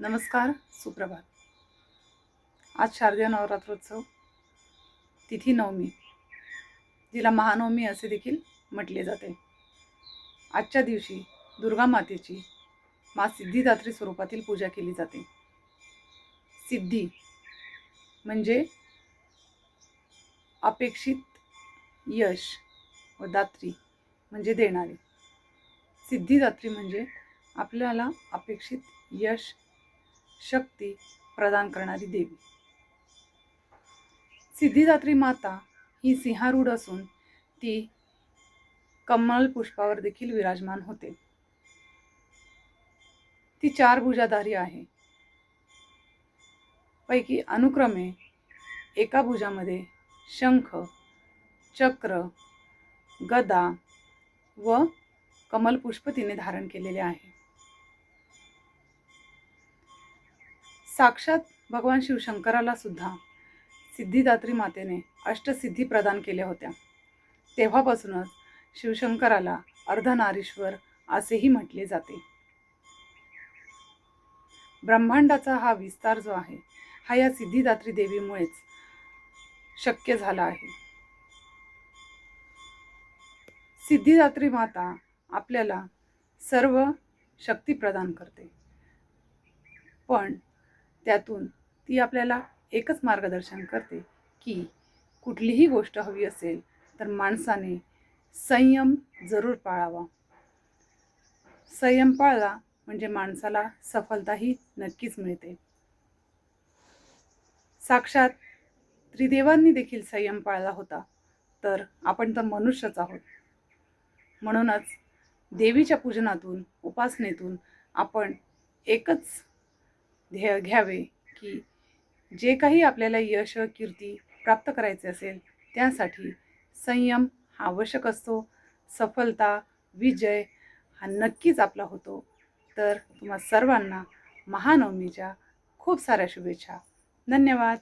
नमस्कार, सुप्रभात. आज शारदीय नवरात्रोत्सव तिथी नवमी, जिला महानवमी असे देखील म्हटले जाते. आजच्या दिवशी दुर्गा मातेची माँ सिद्धिदात्री स्वरूपातील पूजा केली जाते. सिद्धी म्हणजे अपेक्षित यश व दात्री म्हणजे देणारी. सिद्धिदात्री म्हणजे आपल्याला अपेक्षित यश, शक्ती प्रदान करणारी देवी. सिद्धिदात्री माता ही सिंहारूढ असून ती कमल पुष्पावर देखील विराजमान होते. ती 4 भुजाधारी आहे. पैकी अनुक्रमे एका भुजामध्ये शंख, चक्र, गदा व कमलपुष्प तिने धारण केलेले आहे. साक्षात भगवान शिवशंकराला सुद्धा सिद्धिदात्री मातेने अष्टसिद्धी प्रदान केल्या होत्या. तेव्हापासूनच शिवशंकराला अर्धनारीश्वर असेही म्हटले जाते. ब्रह्मांडाचा हा विस्तार जो आहे हा या सिद्धिदात्री देवीमुळेच शक्य झाला आहे. सिद्धिदात्री माता आपल्याला सर्व शक्ती प्रदान करते, पण त्यातून ती आपल्याला एकच मार्गदर्शन करते की कुठलीही गोष्ट हवी असेल तर माणसाने संयम जरूर पाळावा. संयम पाळला म्हणजे माणसाला सफलताही नक्कीच मिळते. साक्षात त्रिदेवांनी देखील संयम पाळला होता, तर आपण तर मनुष्यच आहोत. म्हणूनच देवीच्या पूजनातून, उपासनेतून आपण एकच ध्येय घ्यावे की जे काही आपल्याला यश, कीर्ती प्राप्त करायचे असेल त्यासाठी संयम हा आवश्यक असतो. सफलता, विजय हा नक्कीच आपला होतो. तर तुम्हा सर्वांना महानवमीच्या खूप साऱ्या शुभेच्छा. धन्यवाद.